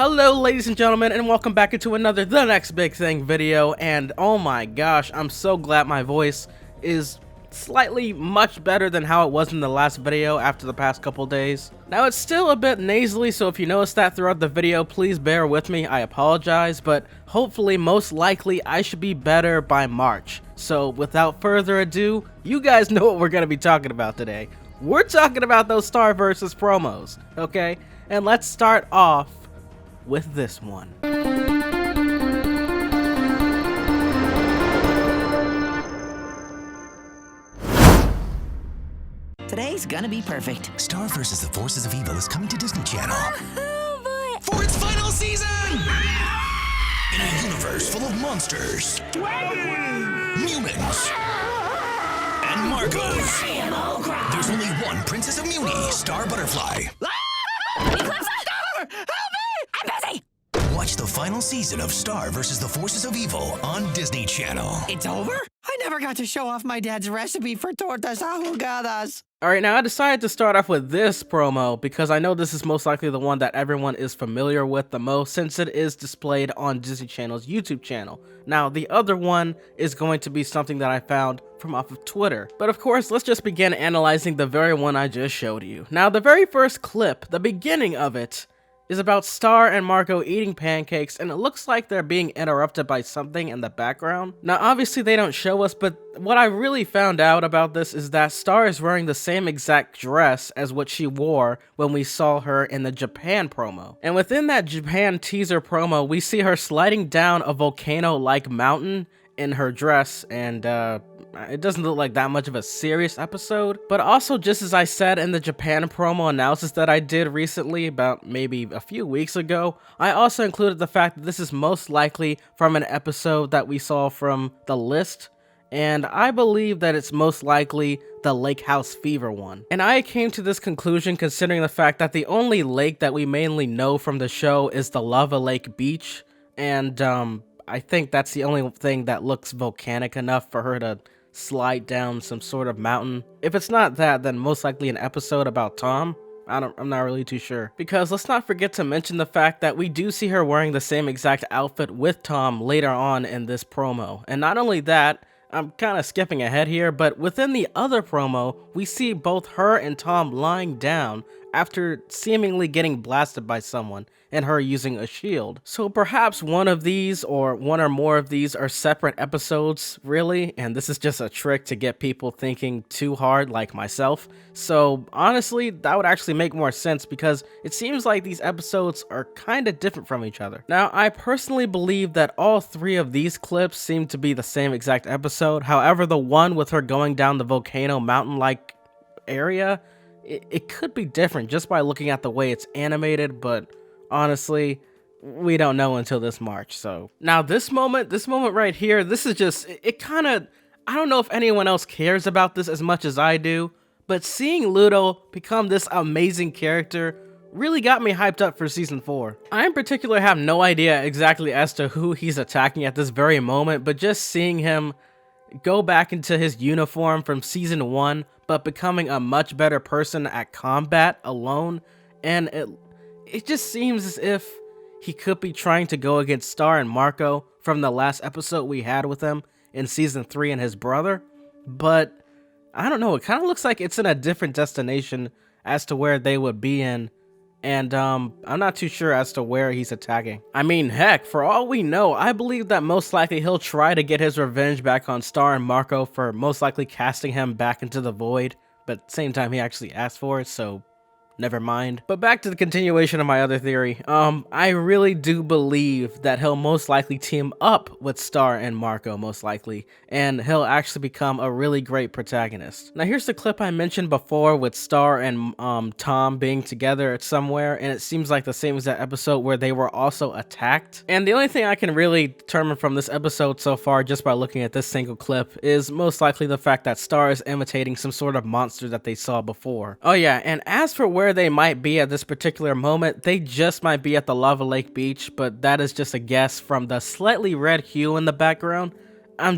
Hello ladies and gentlemen, and welcome back into another The Next Big Thing video. And oh my gosh, I'm so glad my voice is slightly much better than how it was in the last video after the past couple days. Now it's still a bit nasally, so if you notice that throughout the video, please bear with me. I apologize, but hopefully, most likely, I should be better by March. So without further ado, you guys know what we're going to be talking about today. We're talking about those Star vs. promos, okay? And let's start off with this one. Today's gonna be perfect. Star vs. the Forces of Evil is coming to Disney Channel. Oh, boy. For its final season! In a universe full of monsters, humans, and Marcos. There's only one Princess of Muni, Star Butterfly. Eclipse! Help me! I'm busy! Watch the final season of Star vs. the Forces of Evil on Disney Channel. It's over? I never got to show off my dad's recipe for tortas ahogadas. Alright, now I decided to start off with this promo because I know this is most likely the one that everyone is familiar with the most, since it is displayed on Disney Channel's YouTube channel. Now, the other one is going to be something that I found from off of Twitter. But of course, let's just begin analyzing the very one I just showed you. Now, the very first clip, the beginning of it, is about Star and Marco eating pancakes, and it looks like they're being interrupted by something in the background. Now, obviously they don't show us, but what I really found out about this is that Star is wearing the same exact dress as what she wore when we saw her in the Japan promo. And within that Japan teaser promo, we see her sliding down a volcano-like mountain in her dress, and it doesn't look like that much of a serious episode. But also, just as I said in the Japan promo analysis that I did recently, about maybe a few weeks ago, I also included the fact that this is most likely from an episode that we saw from The List, and I believe that it's most likely the Lake House Fever one. And I came to this conclusion considering the fact that the only lake that we mainly know from the show is the Lava Lake Beach, and I think that's the only thing that looks volcanic enough for her to slide down some sort of mountain. If it's not that, then most likely an episode about Tom. I'm not really too sure. Because let's not forget to mention the fact that we do see her wearing the same exact outfit with Tom later on in this promo. And not only that, I'm kind of skipping ahead here, but within the other promo, we see both her and Tom lying down after seemingly getting blasted by someone, and her using a shield. So perhaps one of these, or one or more of these, are separate episodes, really, and this is just a trick to get people thinking too hard like myself. So honestly, that would actually make more sense because it seems like these episodes are kind of different from each other. Now, I personally believe that all three of these clips seem to be the same exact episode. However, the one with her going down the volcano mountain-like area, it could be different just by looking at the way it's animated, but honestly, we don't know until this March. So now this moment right here, this is just, it kind of, I don't know if anyone else cares about this as much as I do, but seeing Ludo become this amazing character really got me hyped up for season 4. I in particular have no idea exactly as to who he's attacking at this very moment, but just seeing him go back into his uniform from season 1, but becoming a much better person at combat alone, and it just seems as if he could be trying to go against Star and Marco from the last episode we had with him in season 3 and his brother, but I don't know, it kind of looks like it's in a different destination as to where they would be in, and I'm not too sure as to where he's attacking. I mean, heck, for all we know, I believe that most likely he'll try to get his revenge back on Star and Marco for most likely casting him back into the void, but at the same time he actually asked for it, so never mind. But back to the continuation of my other theory. I really do believe that he'll most likely team up with Star and Marco, most likely, and he'll actually become a really great protagonist. Now here's the clip I mentioned before with Star and Tom being together at somewhere, and it seems like the same as that episode where they were also attacked. And the only thing I can really determine from this episode so far, just by looking at this single clip, is most likely the fact that Star is imitating some sort of monster that they saw before. Oh yeah, and as for where they might be at this particular moment, they just might be at the Lava Lake Beach, but that is just a guess from the slightly red hue in the background. I'm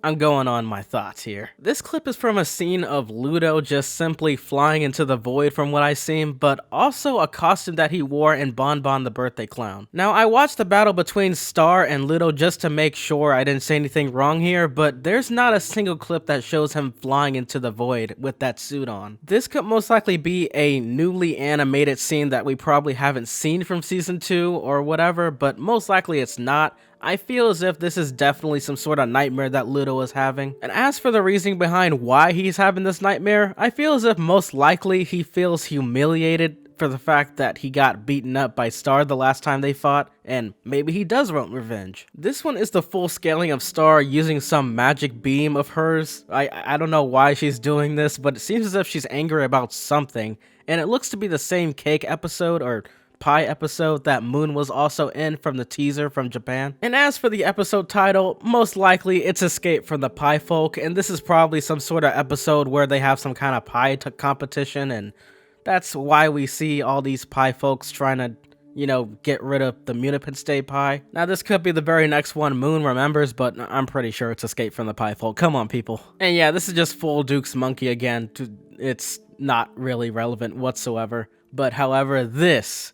I'm going on my thoughts here. This clip is from a scene of Ludo just simply flying into the void from what I've seen, but also a costume that he wore in Bon Bon the Birthday Clown. Now, I watched the battle between Star and Ludo just to make sure I didn't say anything wrong here, but there's not a single clip that shows him flying into the void with that suit on. This could most likely be a newly animated scene that we probably haven't seen from season 2 or whatever, but most likely it's not. I feel as if this is definitely some sort of nightmare that Ludo is having. And as for the reasoning behind why he's having this nightmare, I feel as if most likely he feels humiliated for the fact that he got beaten up by Star the last time they fought, and maybe he does want revenge. This one is the full scaling of Star using some magic beam of hers. I don't know why she's doing this, but it seems as if she's angry about something, and it looks to be the same cake episode or pie episode that Moon was also in from the teaser from Japan. And as for the episode title, most likely it's Escape from the Pie Folk, and this is probably some sort of episode where they have some kind of pie competition, and that's why we see all these pie folks trying to, you know, get rid of the Munipin Stay pie. Now this could be the very next one Moon remembers, but I'm pretty sure it's Escape from the Pie Folk. Come on, people. And yeah, this is just full Duke's Monkey again. It's not really relevant whatsoever. But however, this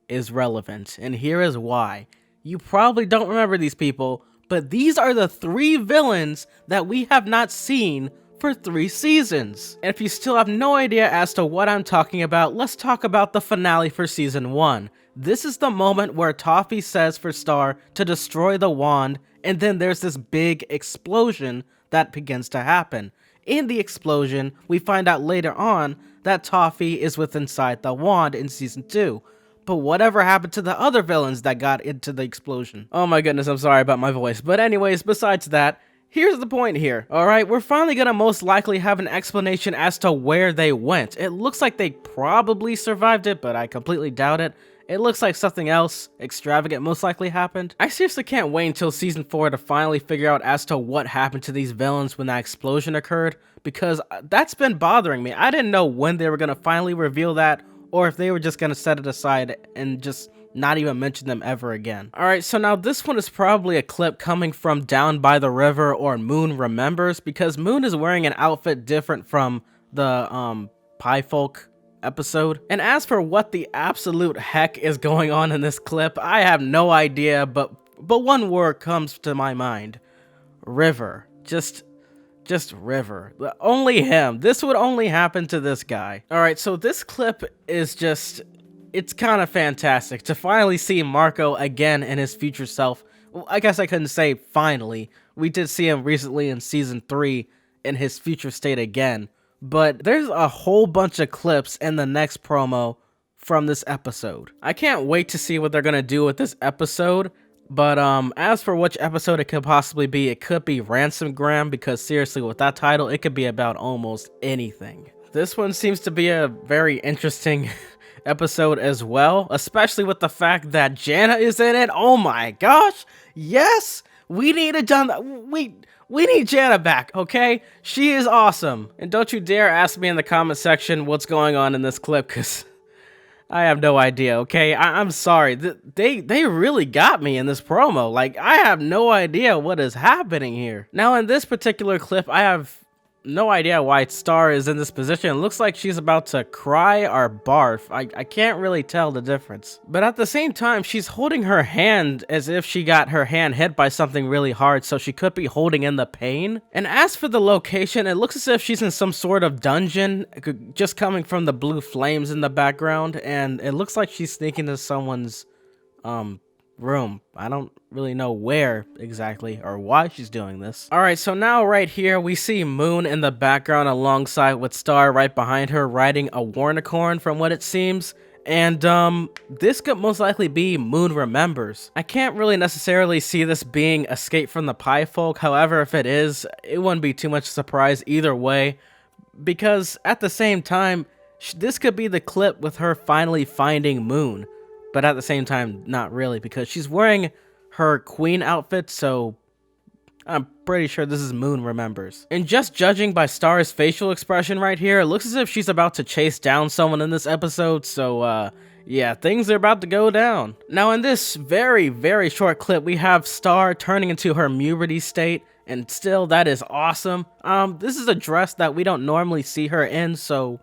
is relevant, and here is why. You probably don't remember these people, but these are the 3 villains that we have not seen for 3 seasons. And if you still have no idea as to what I'm talking about, let's talk about the finale for season 1. This is the moment where Toffee says for Star to destroy the wand, and then there's this big explosion that begins to happen. In the explosion, we find out later on that Toffee is with inside the wand in season 2. But whatever happened to the other villains that got into the explosion? Oh my goodness, I'm sorry about my voice. But anyways, besides that, here's the point here. Alright, we're finally gonna most likely have an explanation as to where they went. It looks like they probably survived it, but I completely doubt it. It looks like something else extravagant most likely happened. I seriously can't wait until season 4 to finally figure out as to what happened to these villains when that explosion occurred, because that's been bothering me. I didn't know when they were gonna finally reveal that, or if they were just gonna set it aside and just not even mention them ever again. Alright, so now this one is probably a clip coming from Down by the River or Moon Remembers, because Moon is wearing an outfit different from the Pie Folk episode. And as for what the absolute heck is going on in this clip, I have no idea, but one word comes to my mind. River. Just River. Only him. This would only happen to this guy. Alright, so this clip is just, it's kind of fantastic to finally see Marco again in his future self. Well, I guess I couldn't say finally. We did see him recently in season 3 in his future state again. But there's a whole bunch of clips in the next promo from this episode. I can't wait to see what they're gonna do with this episode. But as for which episode it could possibly be, it could be Ransomgram, because seriously, with that title, it could be about almost anything. This one seems to be a very interesting episode as well, especially with the fact that Jana is in it. Oh my gosh, yes, we need we need Jana back, okay? She is awesome. And don't you dare ask me in the comment section what's going on in this clip, because I have no idea, okay? I'm sorry. They really got me in this promo. Like, I have no idea what is happening here. Now, in this particular clip, I have no idea why Star is in this position. It looks like she's about to cry or barf. I can't really tell the difference. But at the same time, she's holding her hand as if she got her hand hit by something really hard, so she could be holding in the pain. And as for the location, it looks as if she's in some sort of dungeon, just coming from the blue flames in the background, and it looks like she's sneaking into someone's room. I don't really know where exactly or why she's doing this. Alright, so now right here we see Moon in the background alongside with Star right behind her riding a Warnicorn from what it seems. And this could most likely be Moon Remembers. I can't really necessarily see this being Escape from the Pie Folk. However, if it is, it wouldn't be too much surprise either way, because at the same time, this could be the clip with her finally finding Moon. But at the same time, not really, because she's wearing her queen outfit, so I'm pretty sure this is Moon Remembers. And just judging by Star's facial expression right here, it looks as if she's about to chase down someone in this episode, so yeah, things are about to go down. Now in this very, very short clip, we have Star turning into her Muberty state, and still that is awesome. This is a dress that we don't normally see her in, so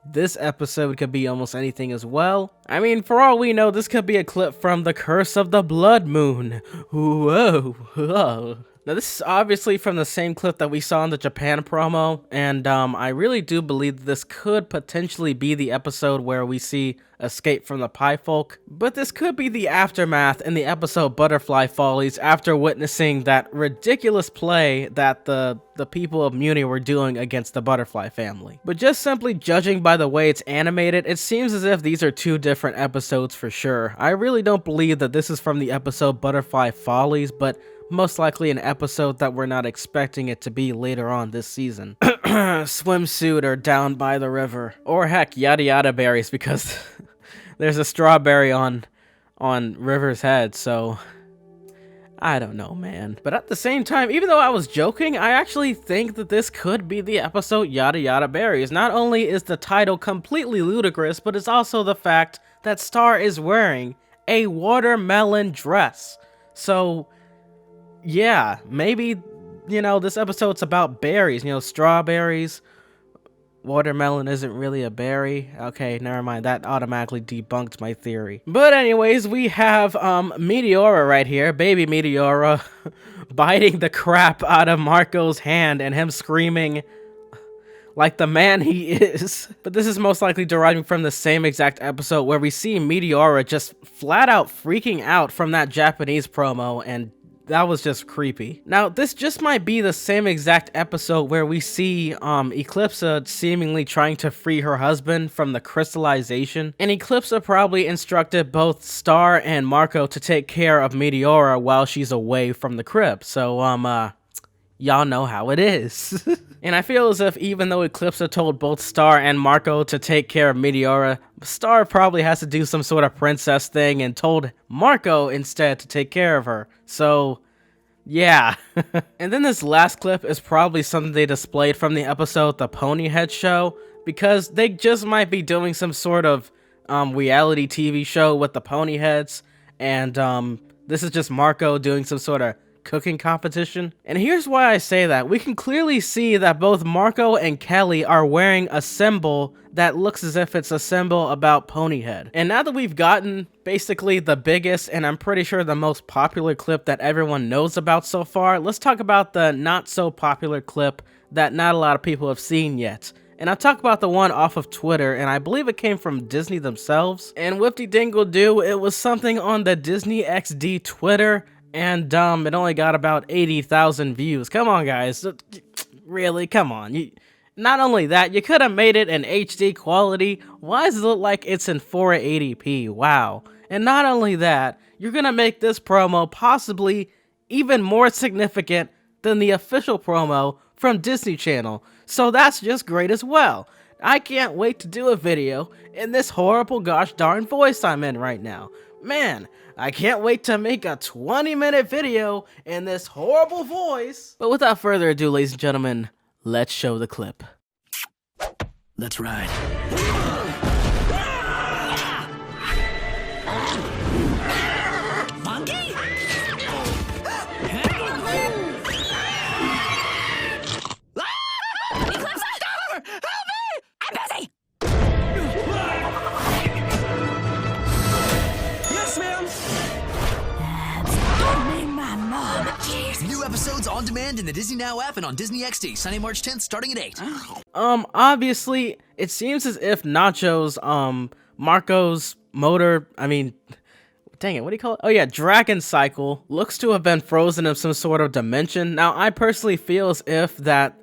this episode could be almost anything as well. I mean, for all we know, this could be a clip from The Curse of the Blood Moon. Whoa, whoa. Now, this is obviously from the same clip that we saw in the Japan promo, and I really do believe that this could potentially be the episode where we see Escape from the Pie Folk, but this could be the aftermath in the episode Butterfly Follies after witnessing that ridiculous play that the people of Muni were doing against the Butterfly family. But just simply judging by the way it's animated, it seems as if these are two different episodes for sure. I really don't believe that this is from the episode Butterfly Follies, but most likely an episode that we're not expecting it to be later on this season. Swimsuit or Down by the River. Or heck, Yada Yada Berries, because there's a strawberry on River's head, so I don't know, man. But at the same time, even though I was joking, I actually think that this could be the episode Yada Yada Berries. Not only is the title completely ludicrous, but it's also the fact that Star is wearing a watermelon dress. So yeah, maybe, you know, this episode's about berries, you know, strawberries. Watermelon isn't really a berry. Okay, never mind. That automatically debunked my theory. But anyways, we have Meteora right here, baby Meteora, biting the crap out of Marco's hand and him screaming like the man he is. But this is most likely deriving from the same exact episode where we see Meteora just flat out freaking out from that Japanese promo, and that was just creepy. Now, this just might be the same exact episode where we see Eclipsa seemingly trying to free her husband from the crystallization, and Eclipsa probably instructed both Star and Marco to take care of Meteora while she's away from the crib. So, y'all know how it is. And I feel as if even though Eclipsa told both Star and Marco to take care of Meteora, Star probably has to do some sort of princess thing and told Marco instead to take care of her. So, yeah. And then this last clip is probably something they displayed from the episode The Ponyhead Show, because they just might be doing some sort of reality TV show with the Ponyheads, and this is just Marco doing some sort of cooking competition. And here's why I say that. We can clearly see that both Marco and Kelly are wearing a symbol that looks as if it's a symbol about Ponyhead. And now that we've gotten basically the biggest and I'm pretty sure the most popular clip that everyone knows about so far, let's talk about the not so popular clip that not a lot of people have seen yet. And I'll talk about the one off of Twitter, and I believe it came from Disney themselves. And Whipty Dingle Do, it was something on the Disney XD Twitter, and it only got about 80,000 views. Come on, guys. Really? Come on. Not only that, you could have made it in HD quality. Why does it look like it's in 480p? Wow. And not only that, you're gonna make this promo possibly even more significant than the official promo from Disney Channel. So that's just great as well. I can't wait to do a video in this horrible gosh darn voice I'm in right now. Man, I can't wait to make a 20-minute video in this horrible voice. But without further ado, ladies and gentlemen, let's show the clip. Let's ride. Monkey? Eclipse! Help me! I'm busy! Yes, ma'am! My mom. Jeez. New episodes on demand in the Disney Now app and on Disney XD, Sunday, March 10th, starting at 8. Obviously, it seems as if Nacho's, Marco's motor, dang it, what do you call it? Oh yeah, Dragon Cycle looks to have been frozen in some sort of dimension. Now, I personally feel as if that,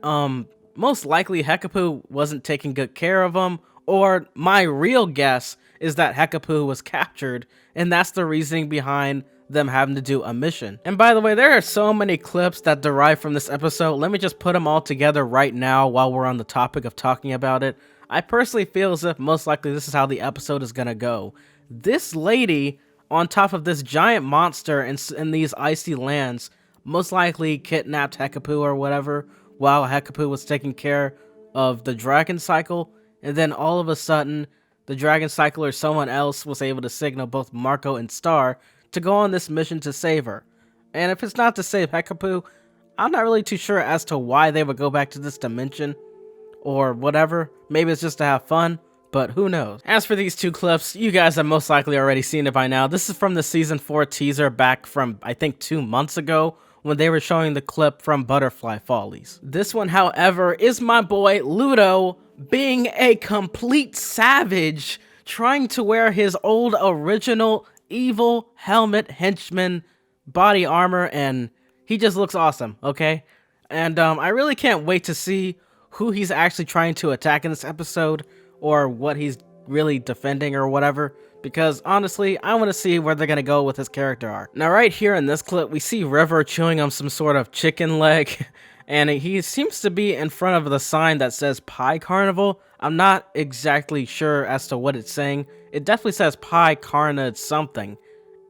most likely Hekapoo wasn't taking good care of him, or my real guess is that Hekapoo was captured, and that's the reasoning behind them having to do a mission. And by the way, there are so many clips that derive from this episode. Let me just put them all together right now while we're on the topic of talking about it. I personally feel as if most likely this is how the episode is gonna go. This lady on top of this giant monster in these icy lands most likely kidnapped Hekapoo or whatever while Hekapoo was taking care of the Dragon Cycle, and then all of a sudden the Dragon Cycle or someone else was able to signal both Marco and Star to go on this mission to save her. And if it's not to save Hekapoo, I'm not really too sure as to why they would go back to this dimension or whatever. Maybe it's just to have fun, but who knows. As for these two clips, you guys have most likely already seen it by now. This is from the season 4 teaser back from, I think, 2 months ago, when they were showing the clip from Butterfly Follies. This one, however, is my boy Ludo being a complete savage, trying to wear his old original evil helmet henchman body armor, and he just looks awesome, okay? And I really can't wait to see who he's actually trying to attack in this episode, or what he's really defending or whatever, because honestly, I want to see where they're going to go with his character arc. Now right here in this clip, we see River chewing on some sort of chicken leg, and he seems to be in front of the sign that says Pie Carnival. I'm not exactly sure as to what it's saying. It definitely says Pie Carna something,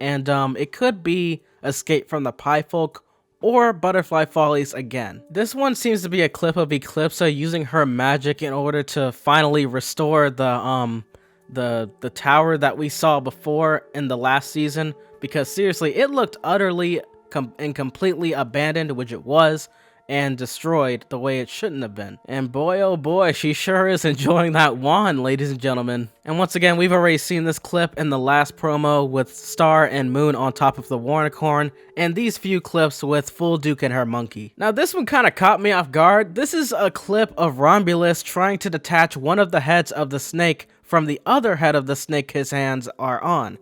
and it could be Escape from the Pie Folk or Butterfly Follies again. This one seems to be a clip of Eclipsa using her magic in order to finally restore the tower that we saw before in the last season, because seriously, it looked utterly and completely abandoned, which it was, and destroyed the way it shouldn't have been. And boy oh boy, she sure is enjoying that wand, ladies and gentlemen. And once again, we've already seen this clip in the last promo with Star and Moon on top of the Warnicorn, and these few clips with Full Duke and her monkey. Now this one kind of caught me off guard. This is a clip of Romulus trying to detach one of the heads of the snake from the other head of the snake his hands are on.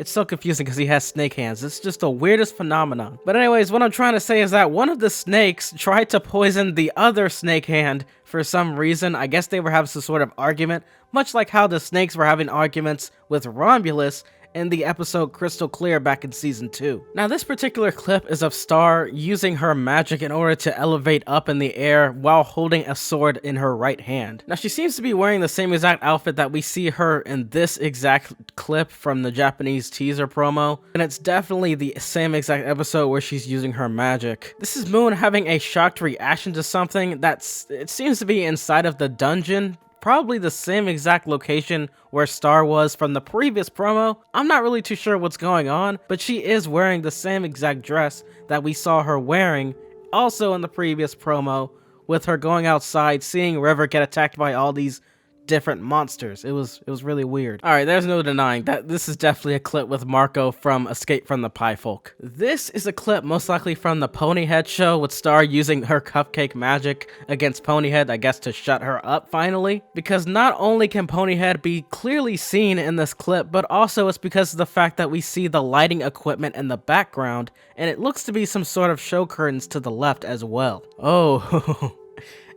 It's so confusing because he has snake hands. It's just the weirdest phenomenon. But anyways, what I'm trying to say is that one of the snakes tried to poison the other snake hand for some reason. I guess they were having some sort of argument, much like how the snakes were having arguments with Romulus in the episode Crystal Clear back in season 2. Now this particular clip is of Star using her magic in order to elevate up in the air while holding a sword in her right hand. Now she seems to be wearing the same exact outfit that we see her in this exact clip from the Japanese teaser promo, and it's definitely the same exact episode where she's using her magic. This is Moon having a shocked reaction to something it seems to be inside of the dungeon. Probably the same exact location where Star was from the previous promo. I'm not really too sure what's going on, but she is wearing the same exact dress that we saw her wearing also in the previous promo, with her going outside, seeing River get attacked by all these different monsters. It was really weird. Alright, there's no denying that this is definitely a clip with Marco from Escape from the Pie Folk. This is a clip most likely from the Ponyhead show, with Star using her cupcake magic against Ponyhead, I guess to shut her up finally. Because not only can Ponyhead be clearly seen in this clip, but also it's because of the fact that we see the lighting equipment in the background, and it looks to be some sort of show curtains to the left as well. Oh,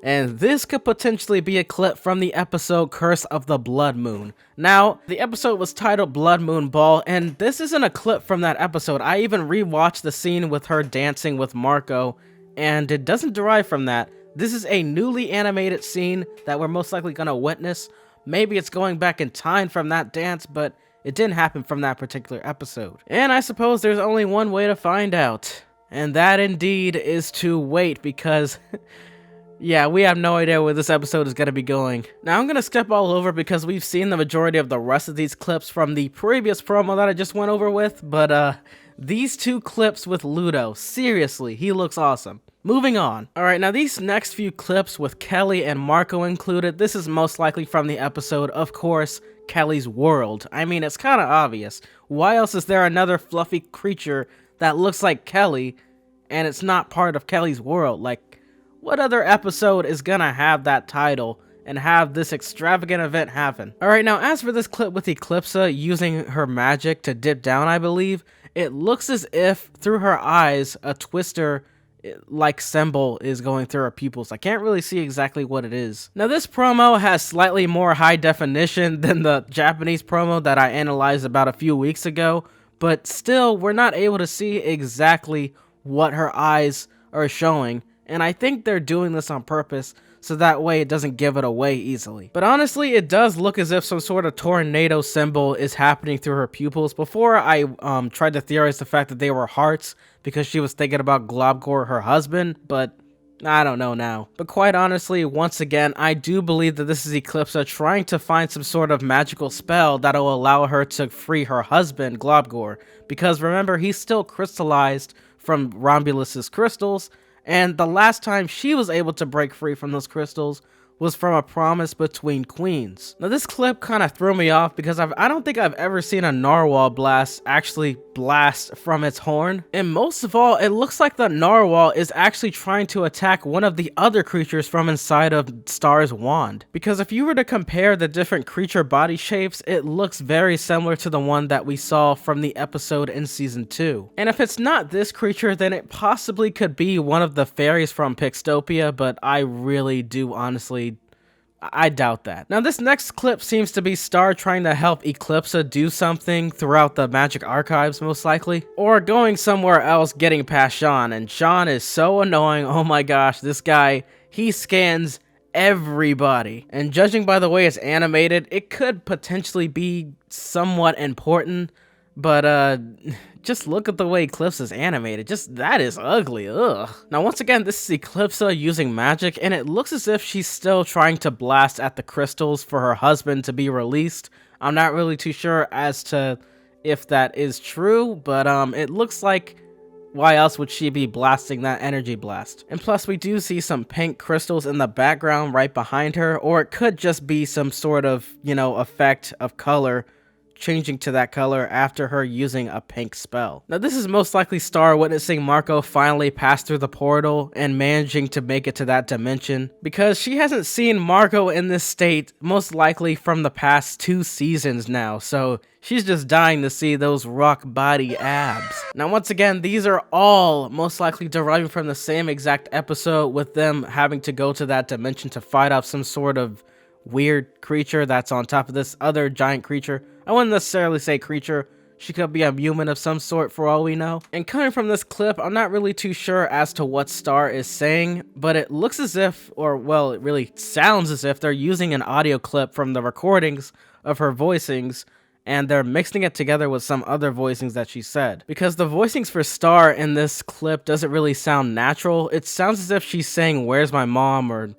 and this could potentially be a clip from the episode Curse of the Blood Moon. Now, the episode was titled Blood Moon Ball, and this isn't a clip from that episode. I even rewatched the scene with her dancing with Marco, and it doesn't derive from that. This is a newly animated scene that we're most likely gonna witness. Maybe it's going back in time from that dance, but it didn't happen from that particular episode. And I suppose there's only one way to find out, and that indeed is to wait, because yeah, we have no idea where this episode is going to be going. Now, I'm going to skip all over because we've seen the majority of the rest of these clips from the previous promo that I just went over with, but these two clips with Ludo, seriously, he looks awesome. Moving on. Alright, now these next few clips with Kelly and Marco included, this is most likely from the episode, of course, Kelly's World. I mean, it's kind of obvious. Why else is there another fluffy creature that looks like Kelly, and it's not part of Kelly's World? Like, what other episode is gonna have that title and have this extravagant event happen? Alright, now as for this clip with Eclipsa using her magic to dip down, I believe, it looks as if through her eyes a twister like symbol is going through her pupils. I can't really see exactly what it is. Now this promo has slightly more high definition than the Japanese promo that I analyzed about a few weeks ago, but still we're not able to see exactly what her eyes are showing. And I think they're doing this on purpose, so that way it doesn't give it away easily. But honestly, it does look as if some sort of tornado symbol is happening through her pupils. Before, I tried to theorize the fact that they were hearts, because she was thinking about Globgor, her husband, but I don't know now. But quite honestly, once again, I do believe that this is Eclipsa trying to find some sort of magical spell that'll allow her to free her husband, Globgor. Because remember, he's still crystallized from Romulus's crystals, and the last time she was able to break free from those crystals was from a promise between queens. Now this clip kind of threw me off because I don't think I've ever seen a narwhal blast actually blast from its horn. And most of all, it looks like the narwhal is actually trying to attack one of the other creatures from inside of Star's wand. Because if you were to compare the different creature body shapes, it looks very similar to the one that we saw from the episode in season 2. And if it's not this creature, then it possibly could be one of the fairies from Pixtopia, but I really do honestly I doubt that. Now this next clip seems to be Star trying to help Eclipsa do something throughout the magic archives most likely, or going somewhere else getting past Sean, and Sean is so annoying. Oh my gosh, this guy, he scans everybody, and judging by the way it's animated, it could potentially be somewhat important, but just look at the way Eclipsa is animated. Just, that is ugly, ugh. Now once again, this is Eclipsa using magic, and it looks as if she's still trying to blast at the crystals for her husband to be released. I'm not really too sure as to if that is true, but it looks like, why else would she be blasting that energy blast? And plus we do see some pink crystals in the background right behind her, or it could just be some sort of, you know, effect of color changing to that color after her using a pink spell. Now this is most likely Star witnessing Marco finally pass through the portal and managing to make it to that dimension, because she hasn't seen Marco in this state most likely from the past 2 seasons now, so she's just dying to see those rock body abs. Now once again, these are all most likely deriving from the same exact episode, with them having to go to that dimension to fight off some sort of weird creature that's on top of this other giant creature. I wouldn't necessarily say creature, she could be a human of some sort for all we know. And coming from this clip, I'm not really too sure as to what Star is saying, but it looks as if, or well, it really sounds as if they're using an audio clip from the recordings of her voicings, and they're mixing it together with some other voicings that she said. Because the voicings for Star in this clip doesn't really sound natural. It sounds as if she's saying, "Where's my mom?" or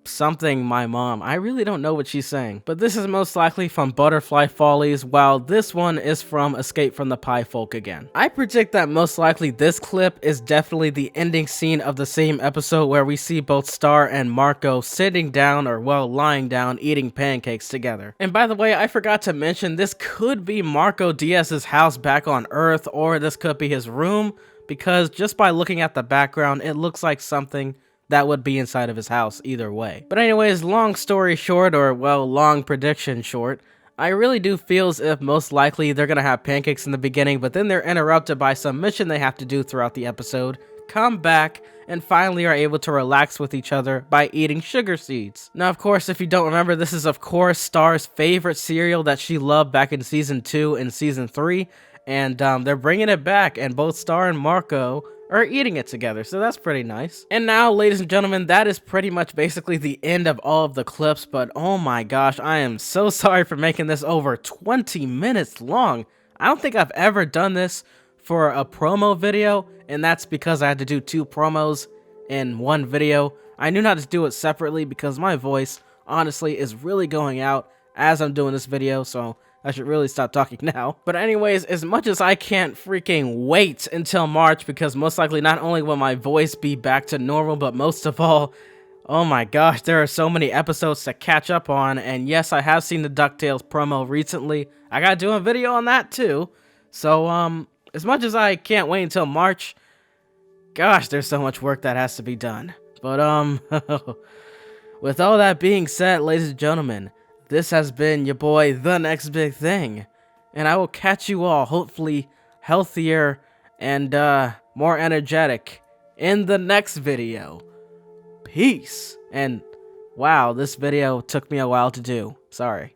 something, "my mom." I really don't know what she's saying. But this is most likely from Butterfly Follies, while this one is from Escape from the Pie Folk again. I predict that most likely this clip is definitely the ending scene of the same episode, where we see both Star and Marco sitting down, or well, lying down, eating pancakes together. And by the way, I forgot to mention, this could be Marco Diaz's house back on Earth, or this could be his room, because just by looking at the background, it looks like something that would be inside of his house either way. But anyways, long story short, or well, long prediction short, I really do feel as if most likely they're gonna have pancakes in the beginning, but then they're interrupted by some mission they have to do throughout the episode, come back, and finally are able to relax with each other by eating sugar seeds. Now of course, if you don't remember, this is of course Star's favorite cereal that she loved back in season 2 and season 3, and they're bringing it back, and both Star and Marco are eating it together, so that's pretty nice. And now, ladies and gentlemen, that is pretty much basically the end of all of the clips, but oh my gosh, I am so sorry for making this over 20 minutes long. I don't think I've ever done this for a promo video, and that's because I had to do 2 promos in one video. I knew not to do it separately because my voice, honestly, is really going out as I'm doing this video, so I should really stop talking now. But anyways, as much as I can't freaking wait until March, because most likely not only will my voice be back to normal, but most of all, oh my gosh, there are so many episodes to catch up on. And yes, I have seen the DuckTales promo recently. I gotta do a video on that too. So as much as I can't wait until March, gosh, there's so much work that has to be done. But with all that being said, ladies and gentlemen, this has been your boy, The Next Big Thing, and I will catch you all, hopefully healthier and more energetic, in the next video. Peace. And wow, this video took me a while to do. Sorry.